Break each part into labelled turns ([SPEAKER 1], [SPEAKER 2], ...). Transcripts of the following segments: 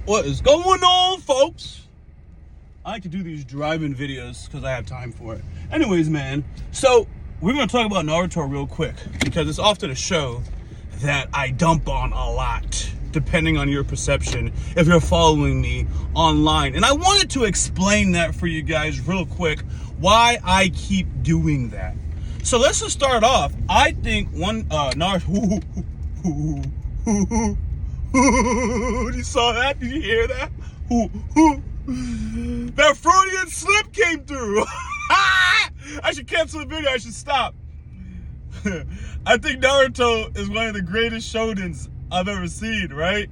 [SPEAKER 1] What is going on, folks? I like to do these driving videos because I have time for it. Anyways, man, so we're going to talk about Naruto real quick because it's often a show that I dump on a lot, depending on your perception, if you're following me online. And I wanted to explain that for you guys real quick, why I keep doing that. So let's just start off. I think Naruto... You saw that? Did you hear that? That Freudian slip came through. I should cancel the video. I should stop. I think Naruto is one of the greatest shonens I've ever seen, right?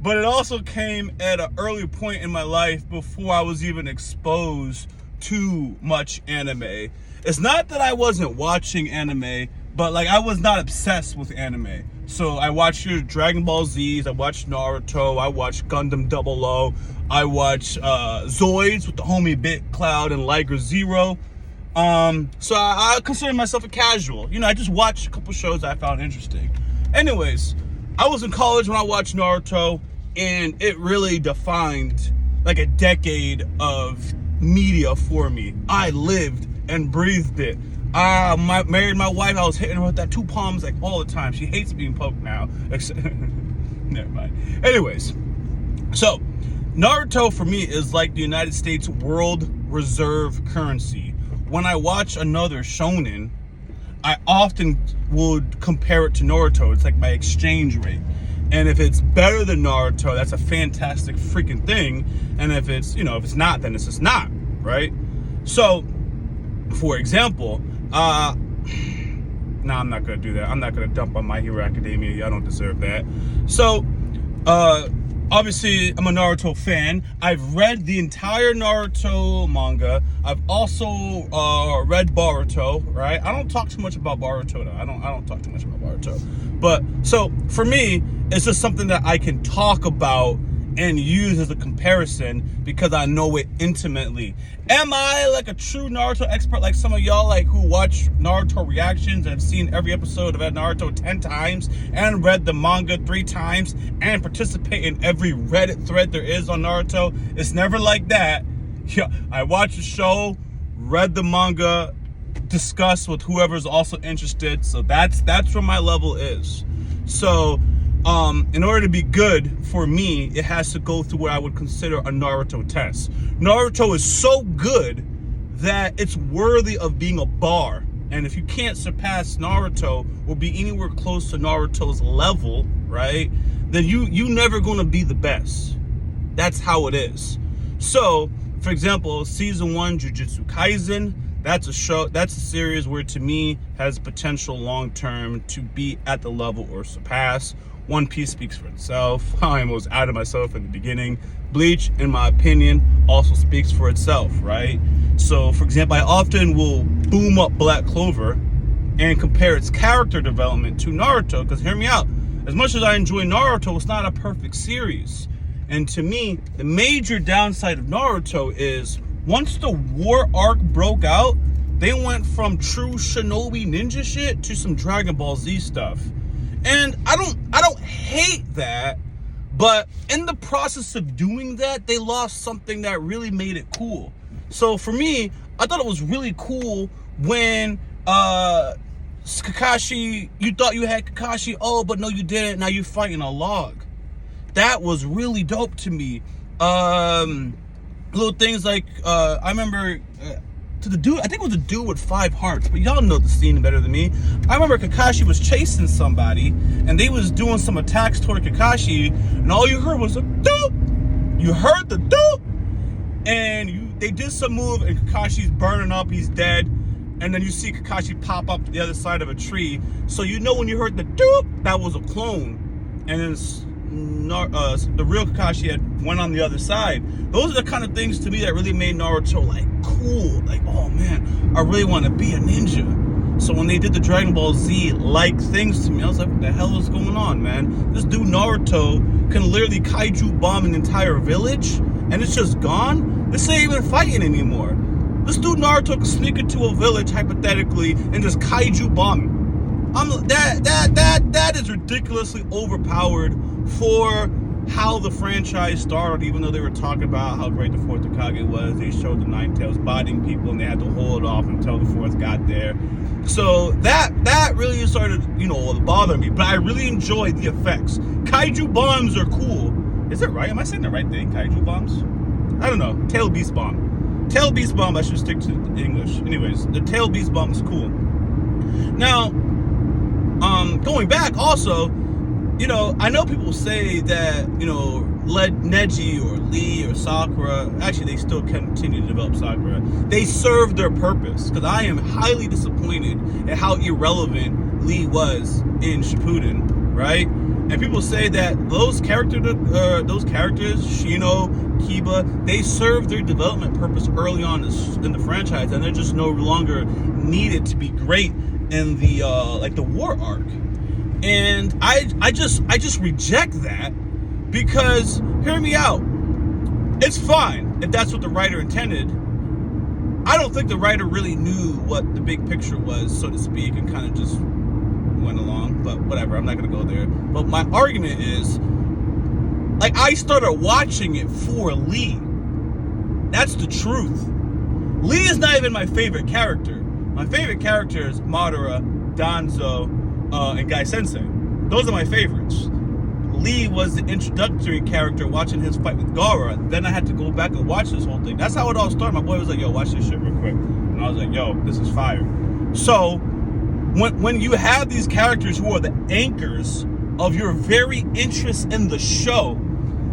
[SPEAKER 1] But it also came at an early point in my life before I was even exposed to much anime. It's not that I wasn't watching anime, but like I was not obsessed with anime. So I watched Dragon Ball Z's, I watched Naruto, I watched Gundam 00, I watched Zoids with the homie Bit Cloud and Liger Zero. So I consider myself a casual. You know, I just watched a couple shows I found interesting. Anyways, I was in college when I watched Naruto, and it really defined like a decade of media for me. I lived and breathed it. Married my wife. I was hitting her with that two palms like all the time. She hates being poked now. Never mind. Anyways, so Naruto for me is like the United States world reserve currency. When I watch another shonen, I often would compare it to Naruto. It's like my exchange rate. And if it's better than Naruto, that's a fantastic freaking thing. And if it's, if it's not, then it's just not, right? So, for example, I'm not gonna do that. I'm not gonna dump on My Hero Academia. Y'all don't deserve that. So, obviously, I'm a Naruto fan. I've read the entire Naruto manga. I've also read Boruto, right? I don't talk too much about Boruto, though. I don't talk too much about Boruto. But, so, for me, it's just something that I can talk about and use as a comparison because I know it intimately. Am I like a true Naruto expert like some of y'all like who watch Naruto reactions and have seen every episode of Naruto 10 times and read the manga 3 times and participate in every Reddit thread there is on Naruto? It's never like that. Yeah, I watch the show, read the manga, discuss with whoever's also interested. So that's where my level is. So in order to be good for me, it has to go through what I would consider a Naruto test. Naruto is so good that it's worthy of being a bar. And if you can't surpass Naruto or be anywhere close to Naruto's level, right, then you never gonna be the best. That's how it is. So, for example, season 1, Jujutsu Kaisen, that's a series where to me has potential long-term to be at the level or surpass. One Piece speaks for itself. I almost outed myself in the beginning. Bleach, in my opinion, also speaks for itself, right? So, for example, I often will boom up Black Clover and compare its character development to Naruto, because hear me out. As much as I enjoy Naruto, it's not a perfect series. And to me, the major downside of Naruto is once the war arc broke out, they went from true shinobi ninja shit to some Dragon Ball Z stuff. And I don't hate that, but in the process of doing that, they lost something that really made it cool. So for me, I thought it was really cool when Kakashi, you thought you had Kakashi, oh, but no you didn't, now you're fighting a log. That was really dope to me. Little things like, I remember... to the dude, I think it was a dude with 5 hearts, but y'all know the scene better than me. I remember Kakashi was chasing somebody, and they was doing some attacks toward Kakashi, and all you heard was a doop. You heard the doop, and they did some move, and Kakashi's burning up, he's dead, and then you see Kakashi pop up to the other side of a tree. So you know when you heard the doop, that was a clone, and then the real Kakashi had went on the other side. Those are the kind of things to me that really made Naruto like cool. Like, oh man, I really want to be a ninja. So when they did the Dragon Ball Z like things to me, I was like, what the hell is going on, man? This dude Naruto can literally kaiju bomb an entire village and it's just gone? This ain't even fighting anymore. This dude Naruto can sneak into a village hypothetically and just kaiju bomb it. That is ridiculously overpowered for how the franchise started, even though they were talking about how great the fourth Hokage was. They showed the Nine Tails biting people, and they had to hold off until the fourth got there. So that really started, bothering me. But I really enjoyed the effects. Kaiju bombs are cool. Is it right? Am I saying the right thing? Kaiju bombs? I don't know. Tail Beast Bomb. Tail Beast Bomb, I should stick to English. Anyways, the Tail Beast Bomb is cool. Now, going back also, I know people say that, Neji or Lee or Sakura, actually they still continue to develop Sakura, they serve their purpose, because I am highly disappointed at how irrelevant Lee was in Shippuden, right? And people say that those characters, Shino, Kiba, they serve their development purpose early on in the franchise, and they're just no longer needed to be great in the the war arc. And I just reject that, because hear me out. It's fine if that's what the writer intended. I don't think the writer really knew what the big picture was, so to speak, and kind of just went along. But whatever, I'm not gonna go there. But my argument is, I started watching it for Lee. That's the truth. Lee is not even my favorite character. My favorite characters: Madara, Danzo, and Gai Sensei. Those are my favorites. Lee was the introductory character, watching his fight with Gaara. Then I had to go back and watch this whole thing. That's how it all started. My boy was like, yo, watch this shit real quick. And I was like, yo, this is fire. So, when you have these characters who are the anchors of your very interest in the show,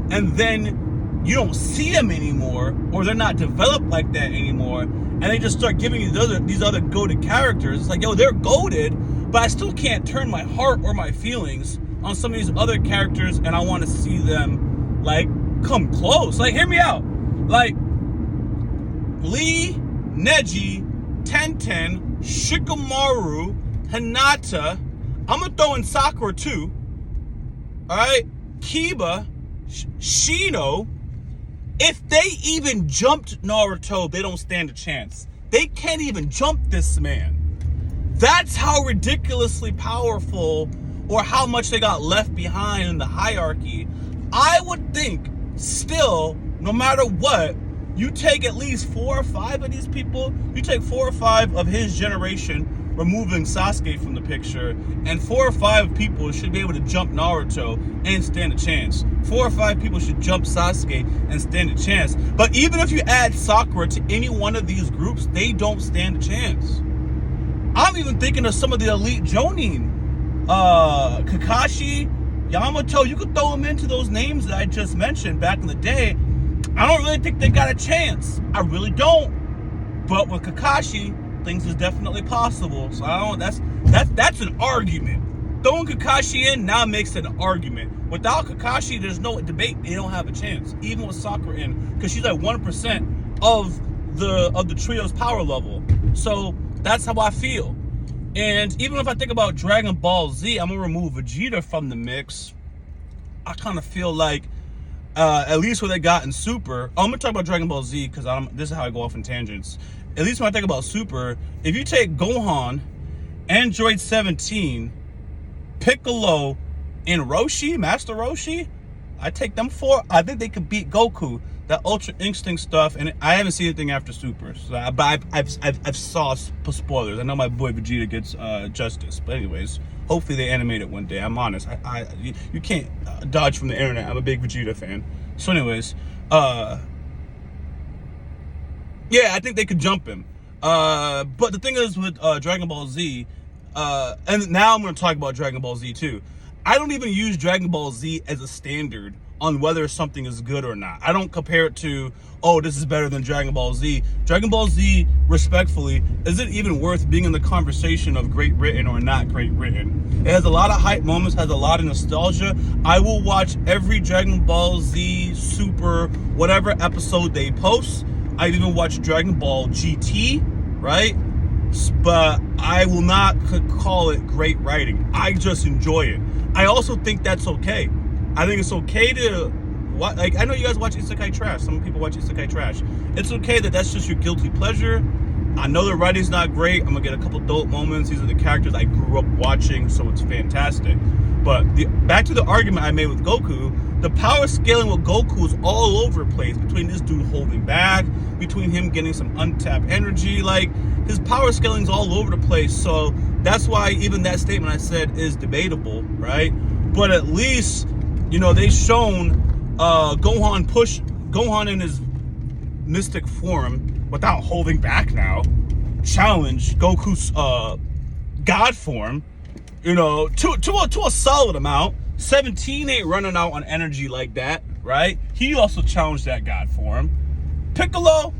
[SPEAKER 1] and then you don't see them anymore, or they're not developed like that anymore, and they just start giving you these other goated characters, it's like, yo, they're goated, but I still can't turn my heart or my feelings on some of these other characters, and I want to see them, come close. Hear me out. Lee, Neji, Tenten, Shikamaru, Hinata, I'm going to throw in Sakura too, alright? Kiba, Shino. If they even jumped Naruto, they don't stand a chance. They can't even jump this man. That's how ridiculously powerful, or how much they got left behind in the hierarchy. I would think, still, no matter what, you take at least 4 or 5 of these people, you take 4 or 5 of his generation, removing Sasuke from the picture, and 4 or 5 people should be able to jump Naruto and stand a chance. 4 or 5 people should jump Sasuke and stand a chance. But even if you add Sakura to any one of these groups, they don't stand a chance. I'm even thinking of some of the elite Jonin. Kakashi, Yamato, you could throw them into those names that I just mentioned back in the day. I don't really think they got a chance. I really don't. But with Kakashi, things is definitely possible. So that's an argument. Throwing Kakashi in now makes it an argument. Without Kakashi, there's no debate. They don't have a chance. Even with Sakura in, because she's 1% of the trio's power level. So that's how I feel. And even if I think about Dragon Ball Z, I'm going to remove Vegeta from the mix. I kind of feel like, at least what they got in Super, I'm going to talk about Dragon Ball Z because this is how I go off in tangents. At least when I think about Super, if you take Gohan, Android 17, Piccolo, and Roshi, Master Roshi, I take them 4. I think they could beat Goku. That Ultra Instinct stuff, and I haven't seen anything after Super, so, but I've saw spoilers. I know my boy Vegeta gets justice, but anyways, hopefully they animate it one day. I'm honest, you can't dodge from the internet. I'm a big Vegeta fan. So anyways, yeah, I think they could jump him. But the thing is with Dragon Ball Z, and now I'm going to talk about Dragon Ball Z too. I don't even use Dragon Ball Z as a standard on whether something is good or not. I don't compare it to, oh, this is better than Dragon Ball Z. Dragon Ball Z, respectfully, isn't even worth being in the conversation of great written or not great written. It has a lot of hype moments, has a lot of nostalgia. I will watch every Dragon Ball Z, Super, whatever episode they post. I've even watched Dragon Ball GT, right? But I will not call it great writing. I just enjoy it. I also think that's okay. I think it's okay to, I know you guys watch Isekai Trash. Some people watch Isekai Trash. It's okay that that's just your guilty pleasure. I know the writing's not great. I'm going to get a couple dope moments. These are the characters I grew up watching, so it's fantastic. But back to the argument I made with Goku, the power scaling with Goku is all over the place, between this dude holding back, between him getting some untapped energy. Like, his power scaling is all over the place. So that's why even that statement I said is debatable, right? But at least, you know, they've shown Gohan in his mystic form without holding back now challenge Goku's God form, you know, to a solid amount. 17 ain't running out on energy like that, right? He also challenged that God form. Piccolo,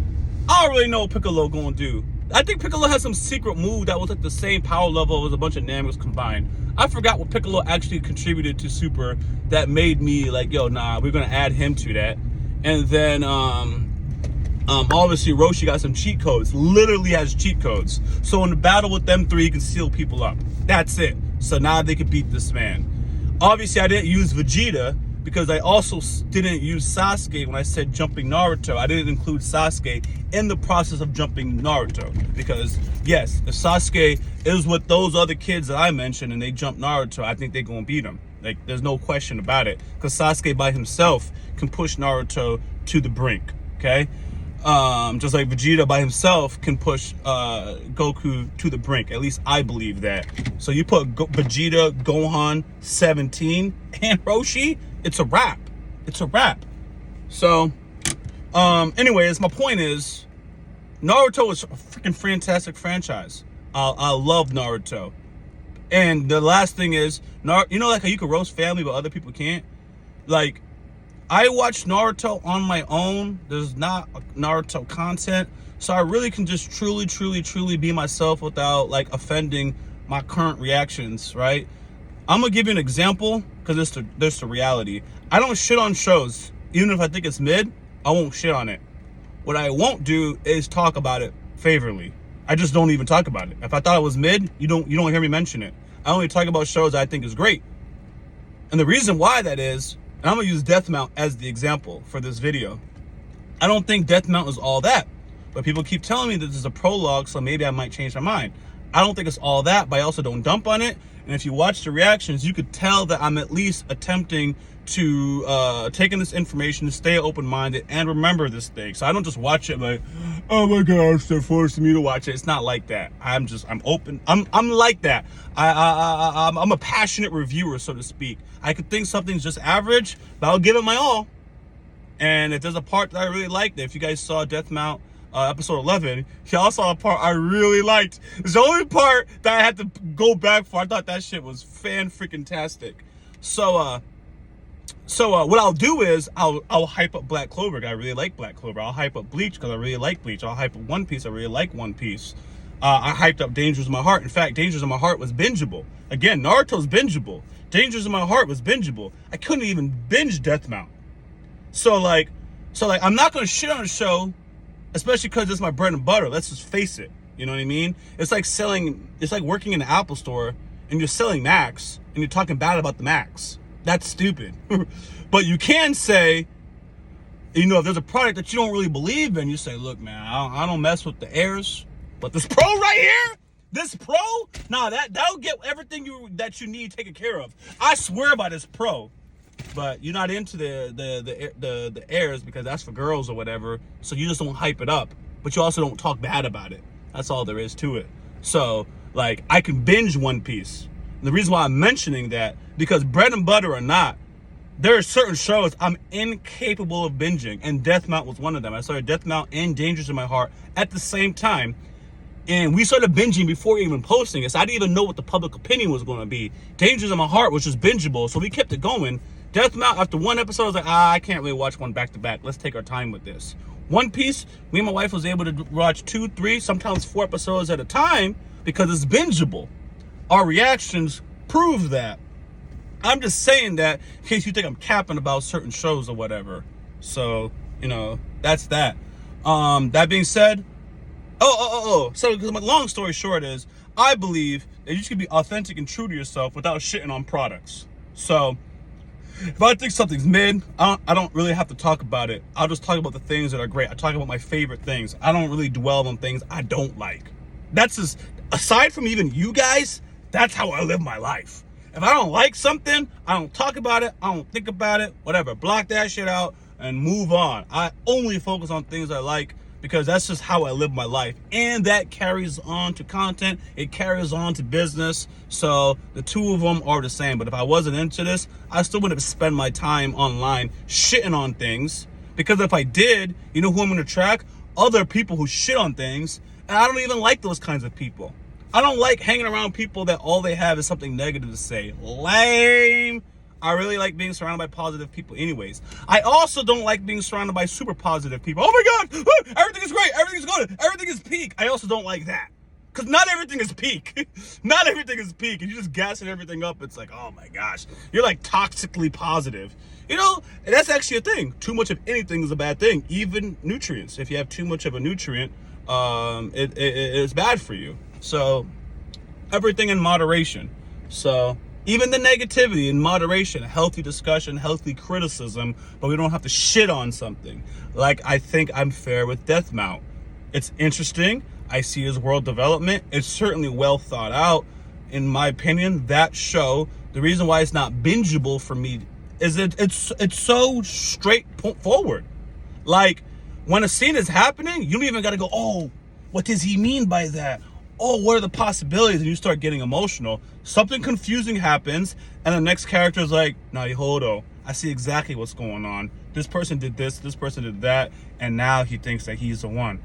[SPEAKER 1] I don't really know what Piccolo gonna do. I think Piccolo has some secret move that was at the same power level as a bunch of Namors combined. I forgot what Piccolo actually contributed to Super that made me like, yo, nah, we're gonna add him to that. And then obviously Roshi got some cheat codes, literally has cheat codes. So in the battle with them three, he can seal people up. That's it. So now they can beat this man. Obviously, I didn't use Vegeta because I also didn't use Sasuke when I said jumping Naruto. I didn't include Sasuke in the process of jumping Naruto because, yes, if Sasuke is with those other kids that I mentioned and they jump Naruto, I think they're going to beat him. Like, there's no question about it, because Sasuke by himself can push Naruto to the brink, okay? Just like Vegeta by himself can push Goku to the brink. At least I believe that. So you put Vegeta, Gohan, 17, and Roshi, it's a wrap. It's a wrap. So, anyways, my point is, Naruto is a freaking fantastic franchise. I love Naruto. And the last thing is, you know, like how you can roast family but other people can't? Like, I watch Naruto on my own. There's not Naruto content. So I really can just truly be myself without like offending my current reactions, right? I'm gonna give you an example because there's the reality. I don't shit on shows. Even if I think it's mid, I won't shit on it. What I won't do is talk about it favorably. I just don't even talk about it. If I thought it was mid, you don't hear me mention it. I only talk about shows I think is great. And the reason why that is, and I'm going to use Death Mount as the example for this video. I don't think Death Mount is all that. But people keep telling me that this is a prologue, so maybe I might change my mind. I don't think it's all that, but I also don't dump on it. And if you watch the reactions, you could tell that I'm at least attempting to take in this information, stay open-minded, and remember this thing. So I don't just watch it like, oh my gosh, they're forcing me to watch it. It's not like that. I'm open. I'm like that. I'm a passionate reviewer, so to speak. I could think something's just average, but I'll give it my all. And if there's a part that I really liked, if you guys saw Death Mount episode 11, y'all saw a part I really liked. It's the only part that I had to go back for. I thought that shit was fan-freaking-tastic. So what I'll do is I'll hype up Black Clover because I really like Black Clover. I'll hype up Bleach because I really like Bleach. I'll hype up One Piece. I really like One Piece. I hyped up Dangers in My Heart. In fact, Dangers in My Heart was bingeable. Again, Naruto's bingeable. Dangers in My Heart was bingeable. I couldn't even binge Death Mount. So like I'm not gonna shit on a show, especially because it's my bread and butter. Let's just face it. You know what I mean? It's like working in the Apple store and you're selling Macs and you're talking bad about the Macs. That's stupid. But you can say, you know, if there's a product that you don't really believe in, you say, look, man, I don't mess with the Airs, but this Pro right here, this Pro, nah, that'll get everything that you need taken care of. I swear by this Pro. But you're not into the Airs because that's for girls or whatever, so you just don't hype it up. But you also don't talk bad about it. That's all there is to it. So, like, I can binge One Piece. And the reason why I'm mentioning that, because bread and butter or not, there are certain shows I'm incapable of binging, and Death Mount was one of them. I started Death Mount and Dangers in My Heart at the same time, and we started binging before even posting it, so I didn't even know what the public opinion was going to be. Dangers in My Heart was just bingeable, so we kept it going. Death Mount, after one episode, I was like, I can't really watch one back to back. Let's take our time with this. One Piece, me and my wife was able to watch 2, 3, sometimes 4 episodes at a time because it's bingeable. Our reactions prove that. I'm just saying that in case you think I'm capping about certain shows or whatever. So, you know, that's that. That being said, so my long story short is, I believe that you just can be authentic and true to yourself without shitting on products. So, if I think something's mid, I don't really have to talk about it. I'll just talk about the things that are great. I talk about my favorite things. I don't really dwell on things I don't like. That's just, aside from even you guys, that's how I live my life. If I don't like something, I don't talk about it, I don't think about it, whatever. Block that shit out and move on. I only focus on things I like because that's just how I live my life. And that carries on to content. It carries on to business. So the two of them are the same. But if I wasn't into this, I still wouldn't spend my time online shitting on things. Because if I did, you know who I'm going to track? Other people who shit on things. And I don't even like those kinds of people. I don't like hanging around people that all they have is something negative to say. Lame. I really like being surrounded by positive people anyways. I also don't like being surrounded by super positive people. Oh my God, everything is great, everything's good, everything is peak. I also don't like that. Because not everything is peak. Not everything is peak. And you just gassing everything up, it's like, oh my gosh. You're like toxically positive. You know, and that's actually a thing. Too much of anything is a bad thing. Even nutrients. If you have too much of a nutrient, it's bad for you. So, everything in moderation. So, even the negativity in moderation, healthy discussion, healthy criticism, but we don't have to shit on something. Like, I think I'm fair with Death Mount. It's interesting. I see his world development. It's certainly well thought out. In my opinion, that show, the reason why it's not bingeable for me is it's so straightforward. Like, when a scene is happening, you don't even got to go, oh, what does he mean by that? Oh, what are the possibilities? And you start getting emotional. Something confusing happens, and the next character is like, Narihodo, I see exactly what's going on. This person did this person did that, and now he thinks that he's the one.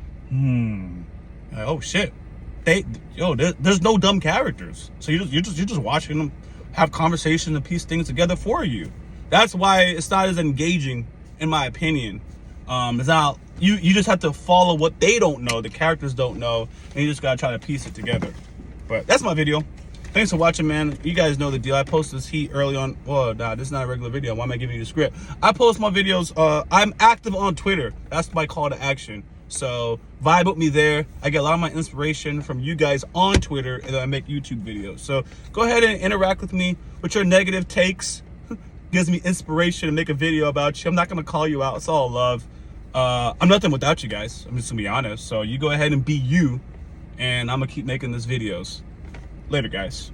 [SPEAKER 1] Like, oh shit. There's no dumb characters. So you're just watching them have conversations and piece things together for you. That's why it's not as engaging, in my opinion. It's not. You just have to follow what they don't know, the characters don't know, and you just gotta try to piece it together. But that's my video. Thanks for watching, man. You guys know the deal. I post this heat early on. Well, nah, this is not a regular video. Why am I giving you the script? I post my videos. I'm active on Twitter. That's my call to action. So vibe with me there. I get a lot of my inspiration from you guys on Twitter, and then I make YouTube videos. So go ahead and interact with me with your negative takes. Gives me inspiration to make a video about you. I'm not gonna call you out. It's all love. I'm nothing without you guys. I'm just gonna be honest. So you go ahead and be you, and I'm gonna keep making these videos. Later, guys.